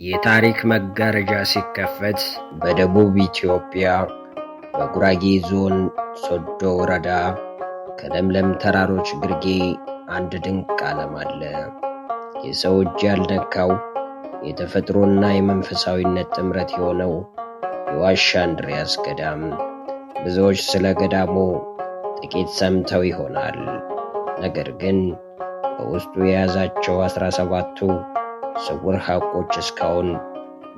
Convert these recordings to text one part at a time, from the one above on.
የታሪክ መጋረጃ ሲከፈት በደቡብ ኢትዮጵያ በጉራጌ ዞን ሶዶ ወረዳ ከለምለም ተራሮች ግርጌ አንድ ድንቅ ዓለም አለ። የሰው እጅ ያልነካው የተፈጥሮና የመንፈሳዊነት ጥምረት የሆነው የዋሻ እንድርያስ ገዳም። ብዙዎች ስለ ገዳሙ ጥቂት ሰምተው ይሆናል። ነገር ግን በውስጡ የያዛቸው 17ቱ ስውር ሐቆች እስካሁን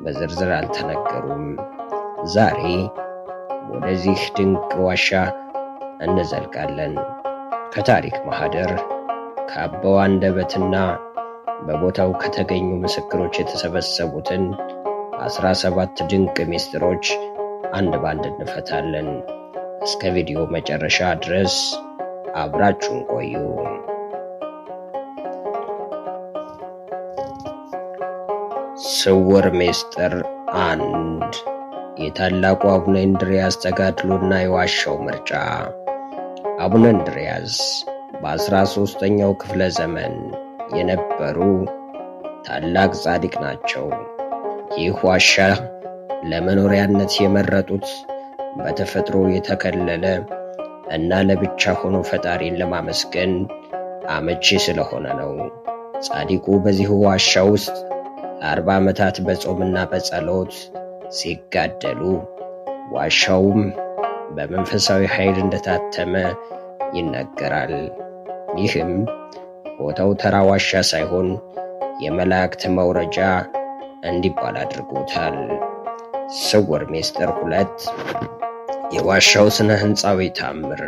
በዝርዝር አልተነገሩም። ዛሬ ወደዚህ ድንቅ ዋሻ እንዘልቃለን። ከታሪክ ማህደር ከአበው አንደበትና በቦታው ከተገኙ ምስክሮች የተሰበሰቡትን 17 ድንቅ ምስጢሮች አንድ ባንድ እንፈታለን። እስከ ቪዲዮ መጨረሻ ድረስ አብራችሁን ቆዩ። ስውር ምስጢር 1 የታላቁ አቡነ እንድርያስ ተጋድሎና የዋሻው ምርጫ። አቡነ እንድርያስ በ13ኛው ክፍለ ዘመን የነበሩ ታላቅ ጻድቅ ናቸው። ይህ ዋሻ ለመኖሪያነት የመረጡት በተፈጥሮ የተከለለ እና ለብቻ ሆኖ ፈጣሪን ለማመስገን አመቺ ስለሆነ ነው። ጻድቁ በዚህ ዋሻ ውስጥ ለ40 ዓመታት በጾምና በጸሎት ሲጋደሉ ዋሻውም በመንፈሳዊ ኃይል እንደታተመ ይነገራል። ይህም ቦታው ተራ ዋሻ ሳይሆን የመላእክት መውረጃ እንዲባል አድርጎታል። ስውር ምስጢር 2 የዋሻው ስነ ህንፃዊ ታምር።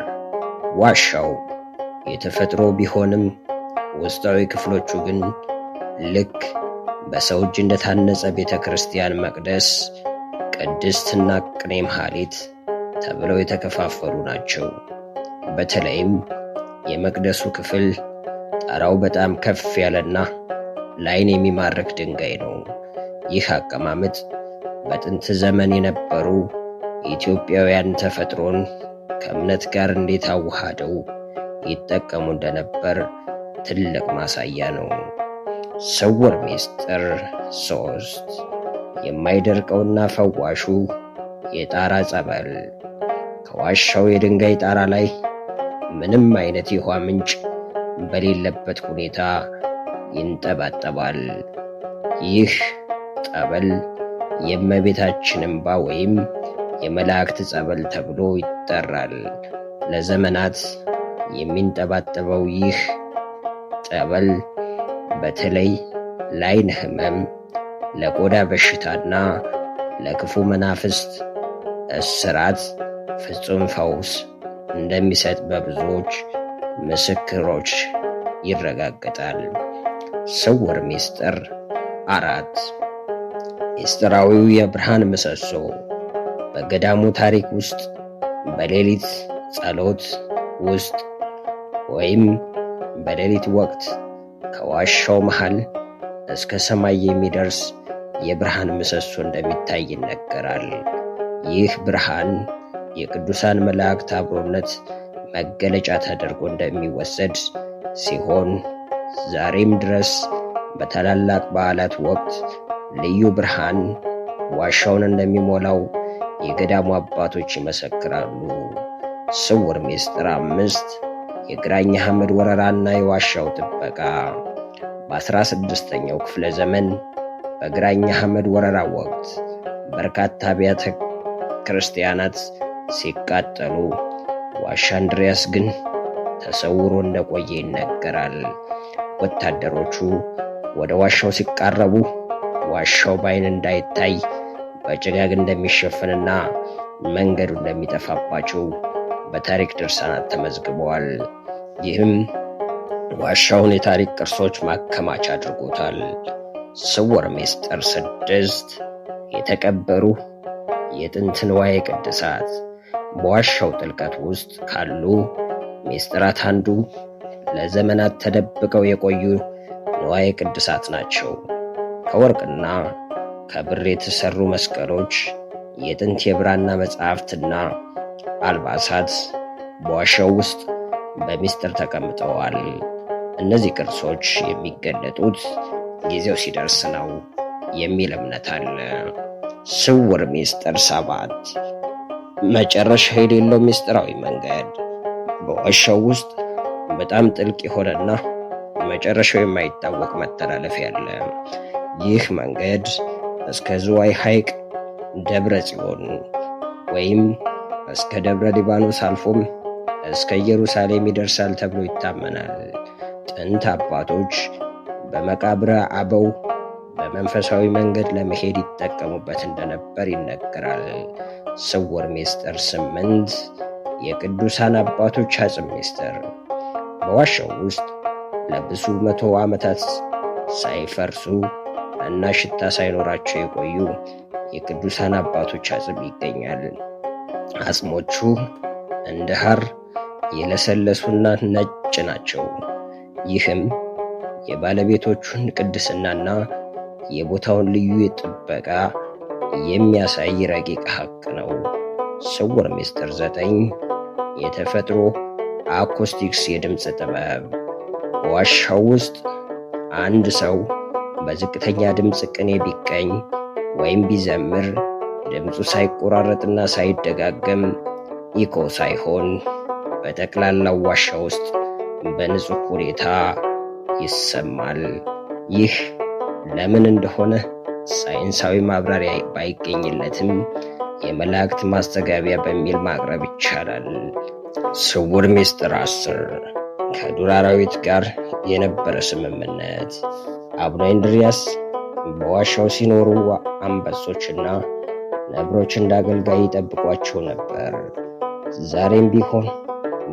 ዋሻው የተፈጥሮ ቢሆንም ውስጣዊ ክፍሎቹ ግን ልክ በሰው እጅ እንደታነጸ ቤተ ክርስቲያን መቅደስ፣ ቅድስትና ቅኔ ማህሌት ተብለው የተከፋፈሉ ናቸው። በተለይም የመቅደሱ ክፍል ጣራው በጣም ከፍ ያለና ለዓይን የሚማርክ ድንጋይ ነው። ይህ አቀማመጥ በጥንት ዘመን የነበሩ ኢትዮጵያውያን ተፈጥሮን ከእምነት ጋር እንዴት አዋሃደው ይጠቀሙ እንደነበር ትልቅ ማሳያ ነው። ስውር ምስጢር 3 የማይደርቀውና ፈዋሹ የጣራ ጸበል። ከዋሻው የድንጋይ ጣራ ላይ ምንም አይነት የውሃ ምንጭ በሌለበት ሁኔታ ይንጠባጠባል። ይህ ጠበል የእመቤታችን እንባ ወይም የመላእክት ጸበል ተብሎ ይጠራል። ለዘመናት የሚንጠባጠበው ይህ ጠበል በተለይ ለዓይን ህመም፣ ለቆዳ በሽታና ለክፉ መናፍስት እስራት ፍጹም ፈውስ እንደሚሰጥ በብዙዎች ምስክሮች ይረጋገጣል። ስውር ምስጢር 4 ምስጢራዊው የብርሃን ምሰሶ። በገዳሙ ታሪክ ውስጥ በሌሊት ጸሎት ውስጥ ወይም በሌሊት ወቅት ከዋሻው መሃል እስከ ሰማይ የሚደርስ የብርሃን ምሰሶ እንደሚታይ ይነገራል። ይህ ብርሃን የቅዱሳን መላእክት አብሮነት መገለጫ ተደርጎ እንደሚወሰድ ሲሆን ዛሬም ድረስ በታላላቅ በዓላት ወቅት ልዩ ብርሃን ዋሻውን እንደሚሞላው የገዳሙ አባቶች ይመሰክራሉ። ስውር ምስጢር 5 የግራኝ አህመድ ወረራና የዋሻው ጥበቃ። በ16ኛው ክፍለ ዘመን በግራኝ አህመድ ወረራ ወቅት በርካታ አብያተ ክርስቲያናት ሲቃጠሉ፣ ዋሻ እንድርያስ ግን ተሰውሮ እንደቆየ ይነገራል። ወታደሮቹ ወደ ዋሻው ሲቃረቡ ዋሻው በዓይን እንዳይታይ በጭጋግ እንደሚሸፍንና መንገዱ እንደሚጠፋባቸው በታሪክ ድርሳናት ተመዝግበዋል። ይህም ዋሻውን የታሪክ ቅርሶች ማከማቻ አድርጎታል። ስውር ምስጢር 6 የተቀበሩ የጥንት ንዋየ ቅድሳት። በዋሻው ጥልቀት ውስጥ ካሉ ምስጢራት አንዱ ለዘመናት ተደብቀው የቆዩ ንዋየ ቅድሳት ናቸው። ከወርቅና ከብር የተሰሩ መስቀሎች፣ የጥንት የብራና መጻሕፍትና አልባሳት በዋሻው ውስጥ በሚስጥር ተቀምጠዋል። እነዚህ ቅርሶች የሚገለጡት ጊዜው ሲደርስ ነው። የሚል እምነት አለ። ስውር ሚስጥር 7 መጨረሻ የሌለው ሚስጥራዊ መንገድ። በዋሻው ውስጥ በጣም ጥልቅ የሆነና መጨረሻው የማይታወቅ መተላለፊያ አለ። ይህ መንገድ እስከ ዝዋይ ሐይቅ፣ ደብረ ጽዮን ወይም እስከ ደብረ ሊባኖስ አልፎም እስከ ኢየሩሳሌም ይደርሳል ተብሎ ይታመናል። ጥንት አባቶች በመቃብረ አበው በመንፈሳዊ መንገድ ለመሄድ ይጠቀሙበት እንደነበር ይነገራል። ስውር ሚስጥር 8 የቅዱሳን አባቶች አጽም ሚስጥር። በዋሻው ውስጥ ለብዙ መቶ ዓመታት ሳይፈርሱ እና ሽታ ሳይኖራቸው የቆዩ የቅዱሳን አባቶች አጽም ይገኛል። አጽሞቹ እንደ ሐር የለሰለሱና ነጭ ናቸው። ይህም የባለቤቶቹን ቅድስናና የቦታውን ልዩ ጥበቃ የሚያሳይ ረቂቅ ሐቅ ነው። ስውር ሚስጥር 9 የተፈጥሮ አኮስቲክስ የድምፅ ጥበብ። በዋሻው ውስጥ አንድ ሰው በዝቅተኛ ድምፅ ቅኔ ቢቀኝ ወይም ቢዘምር ድምፁ ሳይቆራረጥና ሳይደጋገም ኢኮ ሳይሆን በጠቅላላው ዋሻ ውስጥ በንጹህ ሁኔታ ይሰማል። ይህ ለምን እንደሆነ ሳይንሳዊ ማብራሪያ ባይገኝለትም የመላእክት ማስተጋቢያ በሚል ማቅረብ ይቻላል። ስውር ሚስጥር 10 ከዱር አራዊት ጋር የነበረ ስምምነት። አቡነ እንድርያስ በዋሻው ሲኖሩ አንበሶችና ነብሮች እንደ አገልጋይ ይጠብቋቸው ነበር። ዛሬም ቢሆን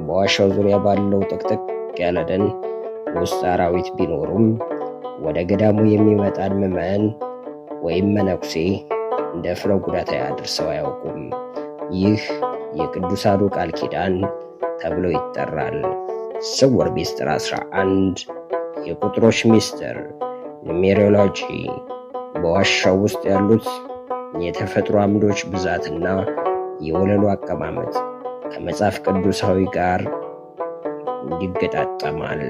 በዋሻው ዙሪያ ባለው ጥቅጥቅ ያለ ደን ውስጥ አራዊት ቢኖሩም ወደ ገዳሙ የሚመጣን ምዕመን ወይም መነኩሴ ደፍረው ጉዳት አድርሰው አያውቁም። ይህ የቅዱሳኑ ቃል ኪዳን ተብሎ ይጠራል። ስውር ሚስጥር 11 የቁጥሮች ሚስጥር ኑሜሮሎጂ። በዋሻው ውስጥ ያሉት የተፈጥሮ አምዶች ብዛትና የወለሉ አቀማመጥ ከመጽሐፍ ቅዱሳዊ ጋር ይገጣጠማል።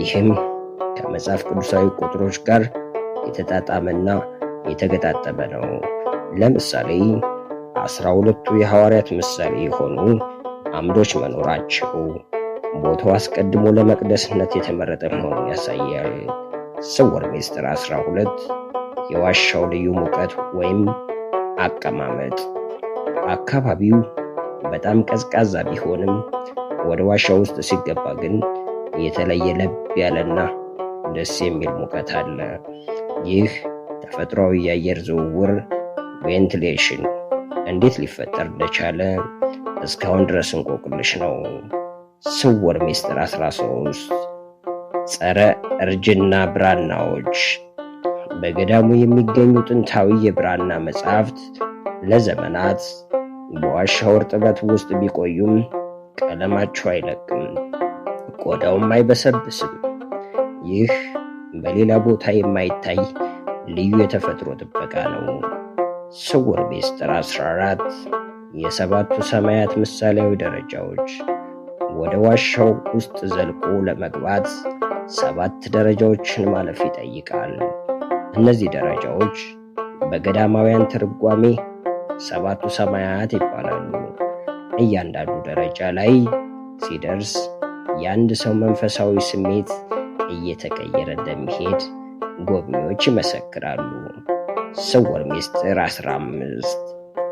ይህም ከመጽሐፍ ቅዱሳዊ ቁጥሮች ጋር የተጣጣመና የተገጣጠመ ነው። ለምሳሌ 12ቱ የሐዋርያት ምሳሌ የሆኑ አምዶች መኖራቸው ቦታው አስቀድሞ ለመቅደስነት የተመረጠ መሆኑን ያሳያል። ስውር ሚስጥር 12 የዋሻው ልዩ ሙቀት ወይም አቀማመጥ። አካባቢው በጣም ቀዝቃዛ ቢሆንም ወደ ዋሻው ውስጥ ሲገባ ግን የተለየ ለብ ያለና ደስ የሚል ሙቀት አለ። ይህ ተፈጥሯዊ የአየር ዝውውር ቬንቲሌሽን እንዴት ሊፈጠር እንደቻለ እስካሁን ድረስ እንቆቅልሽ ነው። ስውር ሚስጥር 13 ጸረ እርጅና ብራናዎች። በገዳሙ የሚገኙ ጥንታዊ የብራና መጻሕፍት ለዘመናት በዋሻው እርጥበት ውስጥ ቢቆዩም ቀለማቸው አይለቅም፣ ቆዳውም አይበሰብስም። ይህ በሌላ ቦታ የማይታይ ልዩ የተፈጥሮ ጥበቃ ነው። ስውር ሚስጥር 14 የሰባቱ ሰማያት ምሳሌያዊ ደረጃዎች። ወደ ዋሻው ውስጥ ዘልቆ ለመግባት 7 ደረጃዎችን ማለፍ ይጠይቃል። እነዚህ ደረጃዎች በገዳማውያን ትርጓሜ 7ቱ ሰማያት ይባላሉ። እያንዳንዱ ደረጃ ላይ ሲደርስ የአንድ ሰው መንፈሳዊ ስሜት እየተቀየረ እንደሚሄድ ጎብኚዎች ይመሰክራሉ። ስውር ሚስጥር 15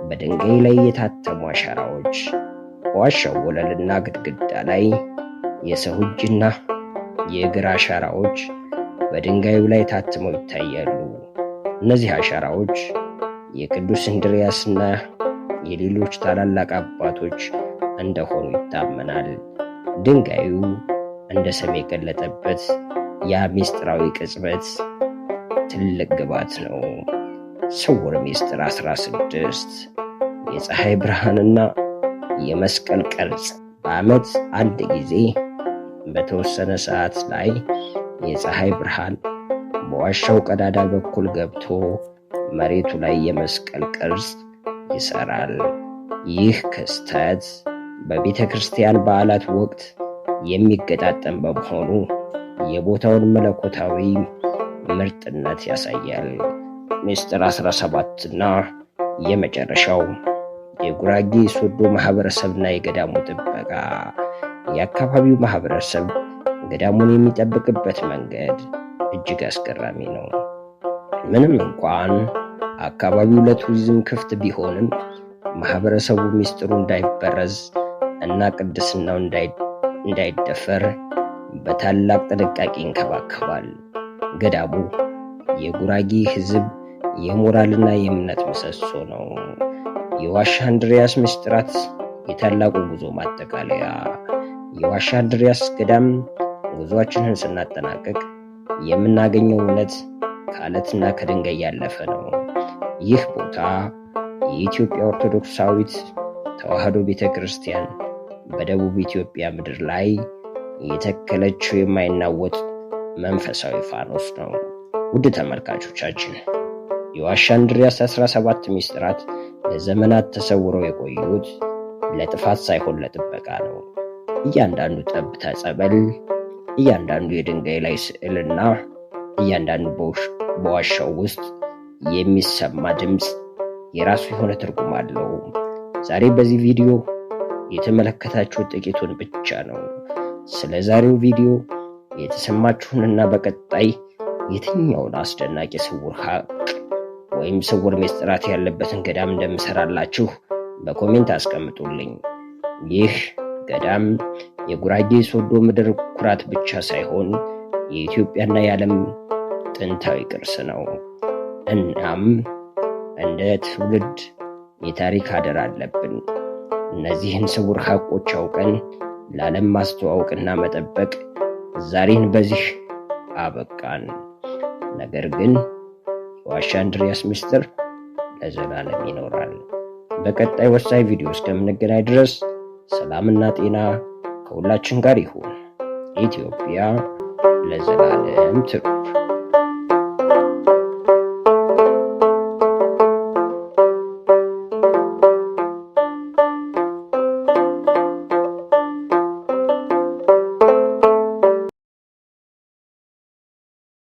በድንጋይ ላይ የታተሙ አሻራዎች። በዋሻው ወለልና ግድግዳ ላይ የሰው እጅና የእግር አሻራዎች በድንጋዩ ላይ ታትመው ይታያሉ። እነዚህ አሻራዎች የቅዱስ እንድርያስና የሌሎች ታላላቅ አባቶች እንደሆኑ ይታመናል። ድንጋዩ እንደ ሰም የቀለጠበት ያ ሚስጥራዊ ቅጽበት ትልቅ ግባት ነው። ስውር ሚስጥር 16 የፀሐይ ብርሃንና የመስቀል ቅርጽ። በዓመት አንድ ጊዜ በተወሰነ ሰዓት ላይ የፀሐይ ብርሃን በዋሻው ቀዳዳ በኩል ገብቶ መሬቱ ላይ የመስቀል ቅርጽ ይሰራል። ይህ ክስተት በቤተ ክርስቲያን በዓላት ወቅት የሚገጣጠም በመሆኑ የቦታውን መለኮታዊ ምርጥነት ያሳያል። ምስጢር 17 እና የመጨረሻው የጉራጌ ሶዶ ማህበረሰብና የገዳሙ ጥበቃ። የአካባቢው ማህበረሰብ ገዳሙን የሚጠብቅበት መንገድ እጅግ አስገራሚ ነው። ምንም እንኳን አካባቢው ለቱሪዝም ክፍት ቢሆንም ማህበረሰቡ ምስጢሩ እንዳይበረዝ እና ቅድስናው እንዳይደፈር በታላቅ ጥንቃቄ ይንከባከባል። ገዳሙ የጉራጌ ሕዝብ የሞራልና የእምነት ምሰሶ ነው። የዋሻ እንድርያስ ምስጢራት የታላቁ ጉዞ ማጠቃለያ። የዋሻ እንድርያስ ገዳም ጉዞአችንን ስናጠናቀቅ የምናገኘው እውነት ከአለትና ከድንጋይ ያለፈ ነው። ይህ ቦታ የኢትዮጵያ ኦርቶዶክሳዊት ተዋሕዶ ቤተ ክርስቲያን በደቡብ ኢትዮጵያ ምድር ላይ የተከለችው የማይናወጥ መንፈሳዊ ፋኖስ ነው። ውድ ተመልካቾቻችን የዋሻ እንድርያስ 17 ምስጢራት ለዘመናት ተሰውረው የቆዩት ለጥፋት ሳይሆን ለጥበቃ ነው። እያንዳንዱ ጠብታ ጸበል፣ እያንዳንዱ የድንጋይ ላይ ስዕልና እያንዳንዱ በዋሻው ውስጥ የሚሰማ ድምፅ የራሱ የሆነ ትርጉም አለው። ዛሬ በዚህ ቪዲዮ የተመለከታችሁት ጥቂቱን ብቻ ነው። ስለ ዛሬው ቪዲዮ የተሰማችሁንና በቀጣይ የትኛውን አስደናቂ ስውር ሀቅ ወይም ስውር ምስጢራት ያለበትን ገዳም እንደምሰራላችሁ በኮሜንት አስቀምጡልኝ። ይህ ገዳም የጉራጌ ሶዶ ምድር ኩራት ብቻ ሳይሆን የኢትዮጵያና የዓለም ጥንታዊ ቅርስ ነው። እናም እንደ ትውልድ የታሪክ አደራ አለብን። እነዚህን ስውር ሀቆች አውቀን ለዓለም ማስተዋወቅና መጠበቅ። ዛሬን በዚህ አበቃን። ነገር ግን የዋሻ እንድርያስ ምስጢር ለዘላለም ይኖራል። በቀጣይ ወሳኝ ቪዲዮ እስከምንገናኝ ድረስ ሰላምና ጤና ከሁላችን ጋር ይሁን። ኢትዮጵያ ለዘላለም ትኑር።